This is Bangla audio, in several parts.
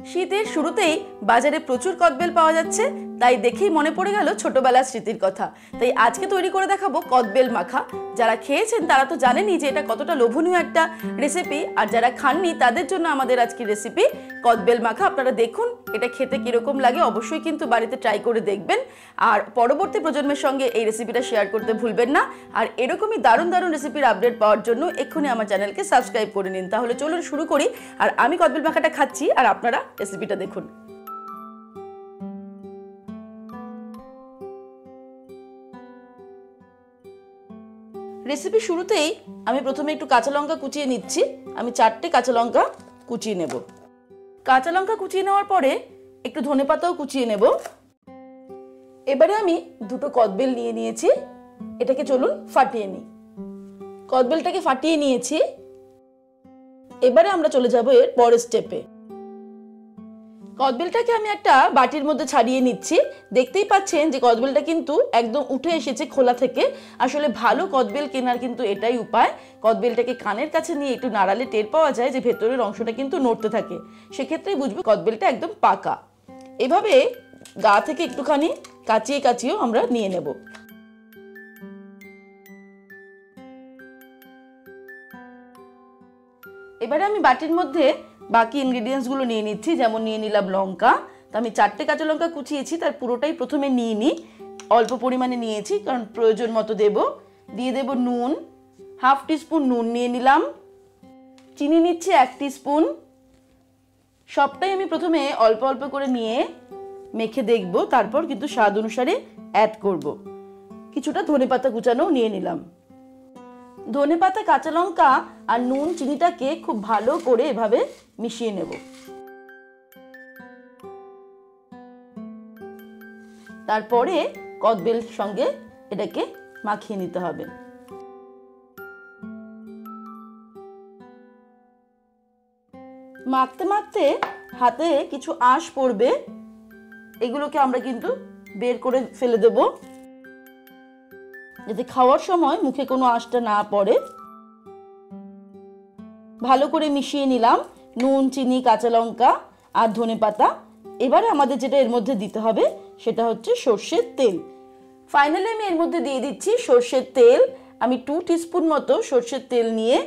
শীতের শুরুতেই বাজারে প্রচুর কদবেল পাওয়া যাচ্ছে, তাই দেখেই মনে পড়ে গেল ছোটবেলার স্মৃতির কথা। তাই আজকে তৈরি করে দেখাবো কদবেল মাখা। যারা খেয়েছেন তারা তো জানেনই যে এটা কতটা লোভনীয় একটা রেসিপি, আর যারা খাননি তাদের জন্য আমাদের আজকের রেসিপি কদবেল মাখা। আপনারা দেখুন এটা খেতে কিরকম লাগে, অবশ্যই কিন্তু বাড়িতে ট্রাই করে দেখবেন, আর পরবর্তী প্রজন্মের সঙ্গে এই রেসিপিটা শেয়ার করতে ভুলবেন না। আর এরকমই দারুণ দারুণ রেসিপির আপডেট পাওয়ার জন্য এক্ষুনি আমার চ্যানেলকে সাবস্ক্রাইব করে নিন। তাহলে চলুন শুরু করি। আর আমি কদবেল মাখাটা খাচ্ছি আর আপনারা রেসিপিটা দেখুন। রেসিপি শুরুতেই আমি প্রথমে একটু কাঁচা লঙ্কা কুচিয়ে নিচ্ছি। আমি 4টে কাঁচা লঙ্কা কুচিয়ে নেব। কাঁচা লঙ্কা কুচিয়ে নেওয়ার পরে একটু ধনেপাতাও কুচিয়ে নেব। এবারে আমি 2টো কদবেল নিয়ে নিয়েছি, এটাকে চলুন ফাটিয়ে নিই। কদবেলটাকে ফাটিয়ে নিয়েছি। এবারে আমরা চলে যাব এর পরের স্টেপে। কদবেলটাকে আমি একটা বাটির মধ্যে ছাড়িয়ে নিচ্ছি। দেখতেই পাচ্ছেন যে কদবেলটা কিন্তু একদম উঠে এসেছে খোলা থেকে। আসলে ভালো কদবেল কেনার কিন্তু এটাই উপায়। কদবেলটাকে কানের কাছে নিয়ে একটু নাড়ালে টের পাওয়া যায় যে ভেতরের অংশটা কিন্তু নড়তে থাকে, সেক্ষেত্রেই বুঝবে কদবেলটা একদম পাকা। এভাবে গা থেকে একটুখানি কাচিয়ে কাচিয়েও আমরা নিয়ে নেব। এবারে আমি বাটির মধ্যে বাকি ইনগ্রেডিয়েন্টস গুলো নিয়ে নিচ্ছি। যেমন নিয়ে নিলাম লঙ্কা, তো আমি 4টে কাঁচা লঙ্কা কুচিয়েছি, তার পুরোটাই প্রথমে নিয়ে নিই। অল্প পরিমাণে নিয়েছি কারণ প্রয়োজন মতো দেব। দিয়ে দেব নুন, 1/2 টিস্পুন নুন নিয়ে নিলাম। চিনি নিচ্ছি 1 টিস্পুন। সবটাই আমি প্রথমে অল্প অল্প করে নিয়ে মেখে দেখব, তারপর কিন্তু স্বাদ অনুসারে অ্যাড করব। কিছুটা ধনেপাতা কুচানোও নিয়ে নিলাম। ধনেপাতা, কাঁচা লঙ্কা আর নুন চিনিটাকে খুব ভালো করে এভাবে মিশিয়ে নেব। তারপরে কদবেল সঙ্গে এটাকে মাখিয়ে নিতে হবে। মাখতে মাখতে হাতে কিছু আঁশ পড়বে, এগুলোকে আমরা কিন্তু বের করে ফেলে দেব যাতে খাওয়ার সময় মুখে কোনো আঁশটা না পড়ে। ভালো করে মিশিয়ে নিলাম নুন, চিনি, কাঁচা লঙ্কা আর ধনেপাতা। এবারে আমাদের যেটা এর মধ্যে দিতে হবে সেটা হচ্ছে সর্ষের তেল। ফাইনালি আমি এর মধ্যে দিয়ে দিচ্ছি সর্ষের তেল। আমি 2 টিস্পুন মতো সর্ষের তেল নিয়ে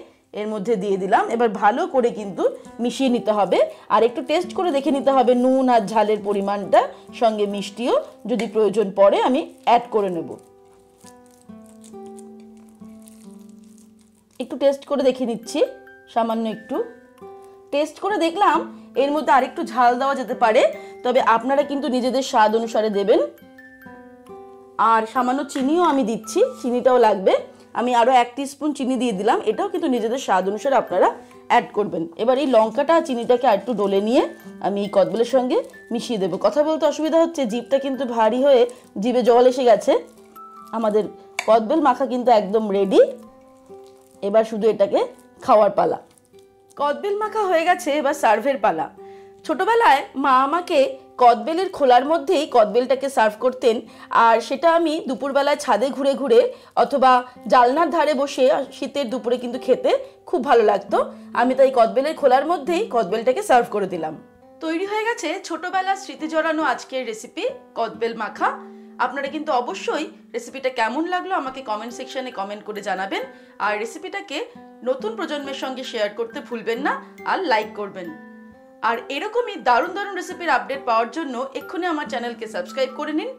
এর মধ্যে দিয়ে দিলাম। এবার ভালো করে কিন্তু মিশিয়ে নিতে হবে, আর একটু টেস্ট করে দেখে নিতে হবে নুন আর ঝালের পরিমাণটা, সঙ্গে মিষ্টিও যদি প্রয়োজন পড়ে আমি অ্যাড করে নেব। একটু টেস্ট করে দেখে নিচ্ছি, সামান্য একটু টেস্ট করে দেখলাম এর মধ্যে আরেকটু ঝাল দেওয়া যেতে পারে, তবে আপনারা কিন্তু নিজেদের স্বাদ অনুসারে দেবেন। আর সামান্য চিনিও আমি দিচ্ছি, চিনিটাও লাগবে। আমি আরও 1 টিস্পুন চিনি দিয়ে দিলাম, এটাও কিন্তু নিজেদের স্বাদ অনুসারে আপনারা অ্যাড করবেন। এবার এই লঙ্কাটা আর চিনিটাকে আর একটু ডলে নিয়ে আমি এই কদবেলের সঙ্গে মিশিয়ে দেবো। কথা বলতে অসুবিধা হচ্ছে, জিভটা কিন্তু ভারী হয়ে জিভে জল এসে গেছে। আমাদের কদবেল মাখা কিন্তু একদম রেডি। এবার শুধু এটাকে খাওয়ার পালা। কদবেল মাখা হয়ে গেছে, এবার সার্ভের পালা। ছোটবেলায় মা আমাকে কদবেলের খোলার মধ্যেই কদবেলটাকে সার্ভ করতেন, আর সেটা আমি দুপুরবেলায় ছাদে ঘুরে ঘুরে অথবা জালনার ধারে বসে শীতের দুপুরে কিন্তু খেতে খুব ভালো লাগতো। আমি তাই কদবেলের খোলার মধ্যেই কদবেলটাকে সার্ভ করে দিলাম। তৈরি হয়ে গেছে ছোটবেলার স্মৃতি জড়ানো আজকের রেসিপি কদবেল মাখা। আপনারা কিন্তু অবশ্যই রেসিপিটা কেমন লাগলো আমাকে কমেন্ট সেকশনে কমেন্ট করে জানাবেন, আর রেসিপিটাকে নতুন প্রজন্মের সঙ্গে শেয়ার করতে ভুলবেন না, আর লাইক করবেন। আর এরকমই দারুণ দারুণ রেসিপির আপডেট পাওয়ার জন্য এক্ষুনি আমার চ্যানেলকে সাবস্ক্রাইব করে নিন।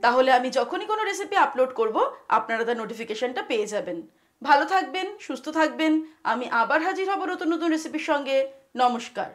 তাহলে আমি যখনই কোনো রেসিপি আপলোড করব আপনারা তার নোটিফিকেশনটা পেয়ে যাবেন। ভালো থাকবেন, সুস্থ থাকবেন। আমি আবার হাজির হব নতুন নতুন রেসিপির সঙ্গে। নমস্কার।